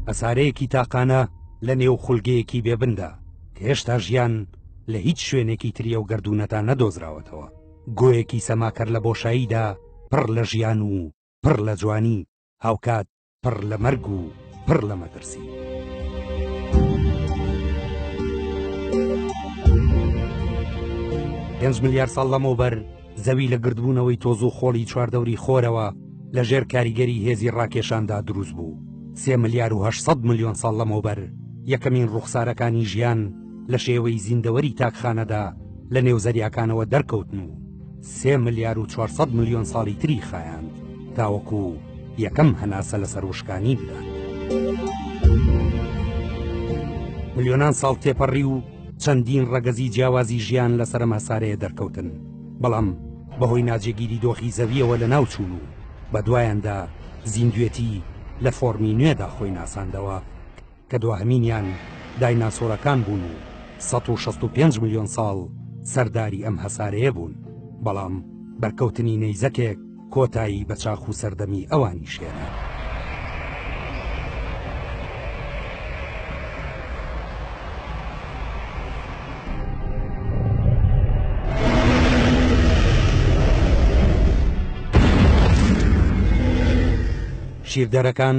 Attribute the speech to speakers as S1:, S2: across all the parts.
S1: ئەسارەیەکی تاقانە لە نێو خولگەیەکی بێبندا کە هێشتا ژیان لە هیچ شوێنێکی تریە و گردونەتا نەدۆزراوەتەوە. گۆیەکی سەماکەر لە بۆشاییدا پڕ لە ژیان و پڕ لە جوانی، هاوکات پڕ لە مەرگ و پڕ لە مەترسی. پێنج ملیار ساڵ لەمەوبەر زەوی لە گردبوونەوەی تۆز و خۆڵی چواردەوری خۆرەوە لە ژێر کاریگەری هێزی ڕاکێشاندا دروست بوو. 3 ملیار و 800 ملیۆن ساڵ لەمەوبەر یەکەمین ڕوخسارەکانی ژیان لە شێوەی زیندەوەری تاکخانەدا لە نێو زەریاکانەوە دەرکەوتن و 3 ملیار و 400 ملیۆن ساڵی تری خایاند تاوەکو یەکەم هەناسە لەسەر وشکانی بدات. ملیۆنان ساڵ تێپەڕی و چەندین ڕەگەزی جیاوازی ژیان لەسەر مەسارەیە دەرکەوتن، بەڵام بەهۆی ناجێگیری دۆخی زەویەوە لە ناوچوون و بە دوایاندا زیندوێتی لە فۆرمی نوێدا خۆی ناساندەوە کە دوهەمینیان دایناسۆرەکان بوون و 165 ملیۆن ساڵ سەرداری ئەم هەسارەیە بوون، بەڵام بەرکەوتنی نەیزەکێک کۆتایی بە چاخ و سەردەمی ئەوانی شێنە. شیردەرەکان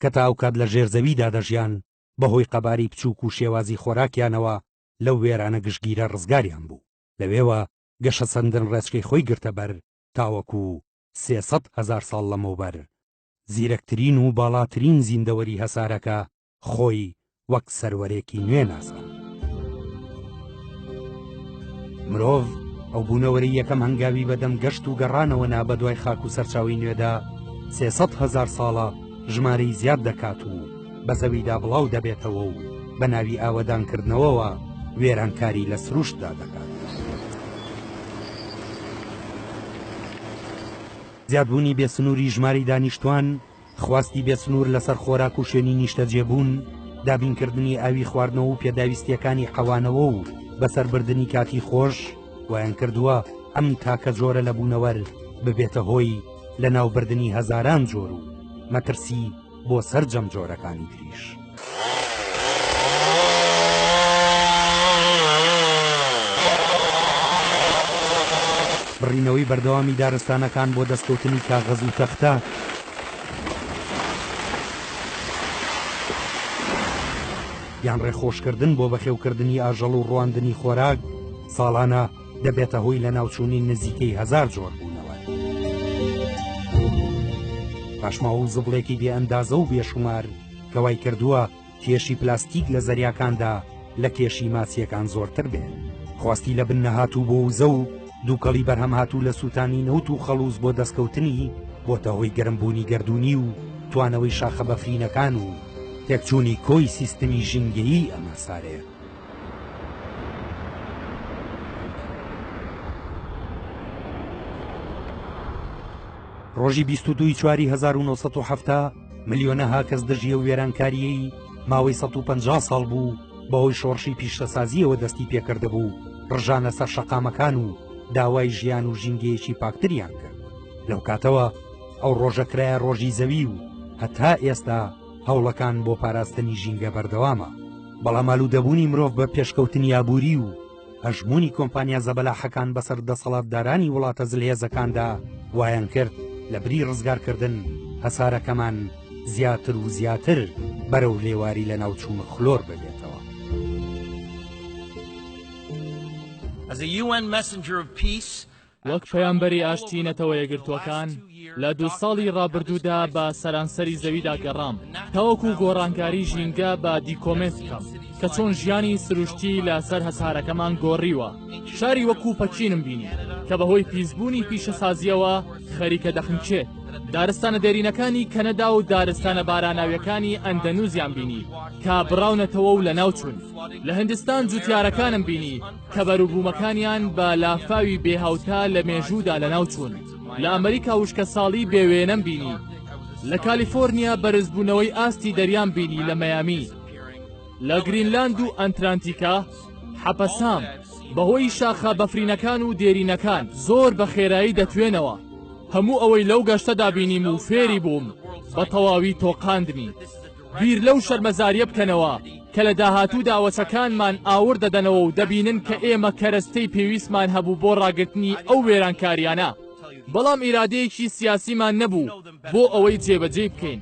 S1: کە تاوکات لە ژێرزەویدا دەژیان بەهۆی قەباری بچووک و شێوازی خۆراکیانەوە لەو وێرانە گشتگیرە ڕزگاریان بوو. لەوێوە گەشە سندن ڕێچکەی خۆی گرتە بەر تاوەکو 300,000 ساڵ لەمەوبەر زیرەکترین و باڵاترین زیندەوەری هەسارەکە خۆی وەک سەروەرێکی نوێ ناسان. مرۆڤ ئەو بوونەوەری یەکەم هەنگاوی بەدەم گەشت و گەڕانەوە نا بە دوای خاک و سەرچاوی نوێدا 300,000 ساڵە ژمارەی زیاد دەکات و بە زەویدا بڵاو دەبێتەوە و بە ناوی ئاوەدانکردنەوەوە وێرانکاری لە سروشتدا دەکات. زیادبوونی بێسنووری ژماری دانیشتوان، خواستی بێسنوور لەسەر خۆراک و شوێنی نیشتە جێبوون، دابینکردنی ئاوی خواردنەوە و پێداویستیەکانی حەوانەوە و بەسەربردننی کاتی خۆش وایان کردووە ئەم تاکە جۆرە لە بوونەوەر ببێتە هۆی لە ناوبردنی هەزاران جۆر و مەترسی بۆ سەرجەم جۆرەکانی تریش. بڕینەوەی بەردەوامی دارستانەکان بۆ دەستکەوتنی کاغەز و تەختە یان ڕێخۆشکردن بۆ بەخێوکردنی ئاژەڵ و ڕواندنی خۆراک ساڵانە دەبێتە هۆی لە ناوچوونی نزیکەی 1000 جۆر بوونەوە. پاشماوە و زبڵێکی بێ ئەندازە و بێشومار کەوای کردووە کێشی پلاستیک لە زەریاکاندا لە کێشی ماسیەکان زۆرتر بێت. خواستی لە بن نەهاتوو بۆ وزە و دووکەڵی بەرهەم هاتوو لە سووتانی نەوت و خەڵوز بۆ دەستکەوتنی بۆتە هۆی گەرمبوونی گردوونی و توانەوەی شاخە بەفرینەکان و تێکچوونی کۆی سیستمی ژینگەیی ئەم هەسارەیە. ڕۆژی 22/4/1970 ملیۆنەها کەس دژیە و وێرانکاریەی ماوەی 150 ساڵ بوو بەهۆی شۆڕشی پیشەسازیەوە دەستی پێکرده بوو ڕژانە سەر شەقامەکان و داوای ژیان و ژینگەیەکی پاکتریان کرد. لەو کاتەوە ئەو ڕۆژە کرایە ڕۆژی زەوی و هەتا ئێستا هەوڵەکان بۆ پاراستنی ژینگە بەردەوامە، بەڵام ئالوودەبوونی مرۆڤ بە پێشکەوتنی ئابووری و هەژموونی کۆمپانیا زەبەلاحەکان بەسەر دەسەڵاتدارانی وڵاتە زلهێزەکاندا وایان کرد لە بری ڕزگارکردن هەسارەکەمان زیاتر و زیاتر بەرەو لێواری لە ناوچوون خلۆر ببێتەوە.
S2: وەک پەیامبەری ئاشتینەتەوە یەکگرتووەکان لە 2 ساڵی ڕابردوودا بە سەرانسەری زەویدا گەڕام تاوەکو گۆڕانکاری ژینگە بە دیکۆمێت بکەم کە چۆن ژیانی سروشتی لەسەر هەسارەکەمان گۆڕیوە. شاری وەکو پەچینم بینی کە بەهۆی پیسبوونی پیشەسازیەوە خەریکە دەخنچێت. دارستانە دێرینەکانی کەنەدا و دارستانە باراناویەکانی ئەندەنوزیان بینی کە بڕاونەتەوە و لە ناوچوون. لە هندستان جوتیارەکانم بینی کە بەروبوومەکانیان بە لافاوی بێهاوتا لە مێژوودا لە ناوچوون. لە ئەمریکا وشکە ساڵی بێوێنەم بینی. لە کالیفۆرنیا بەرزبوونەوەی ئاستی دەریان بینی لە مەیامی. لە گرینلاند و ئەنترانتیکا حەپەسام بەهۆی شاخە بەفرینەکان و دێرینەکان زۆر بە خێرایی دەتوێنەوە. هەموو ئەوەی لەو گەشتەدا بینیم و فێری بووم بە تەواوی تۆقاندنی. بیر لەو شەرمەزاریە بکەنەوە کە لە داهاتوودا وەچەکانمان ئاور دەدەنەوە و دەبینن کە ئێمە کەرەستەی پێویستمان هەبوو بۆ ڕاگرتنی ئەو وێرانکاریانە. بەڵام ئیرادەیەکی سیاسیمان نەبوو بۆ ئەوەی جێبەجێ بکەین.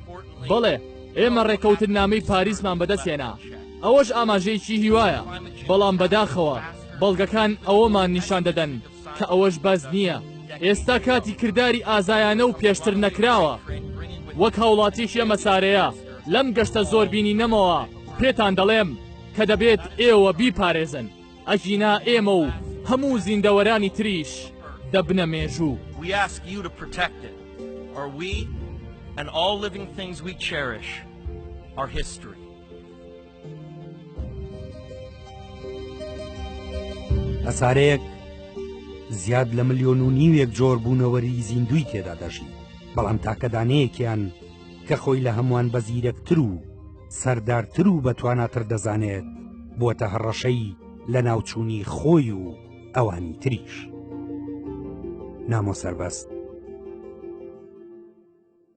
S2: بەڵێ ئێمە ڕێکەوتنامەی پاریسمان بەدەستێنا، ئەوەش ئاماژەیەکی هیوایە، بەڵام بەداخەوە بەڵگەکان ئەوەمان نیشان دەدەن کە ئەوەش بەس نییە. ئێستا کاتی کردداری ئازایانە و پێشتر نەکراوە. وەک هاوڵاتیش ئێمە سارەیە لەم گەشتە زۆر بینی نەمەوە پێتان دەڵێم کە دەبێت ئێوە بیپارێزن، ئەژینا ئێمە و هەموو زیندەوەرانی تریش دەبنە مێژوو.
S3: We ask you to protect it, or we and all living things we cherish are history.
S1: ئەسارەیەک زیاد لە 1.5 ملیۆن جۆر بوونەوەری زیندوی تێدا دەژی، بەڵام تاکە دانەیەکیان کە خۆی لە هەمووان بەزیرەکتر و سەردارتر و بەتواناتر دەزانێت بووەتە هەڕەشەی لە ناوچوونی خۆی و ئەوانی تریش. نامۆ سەربەست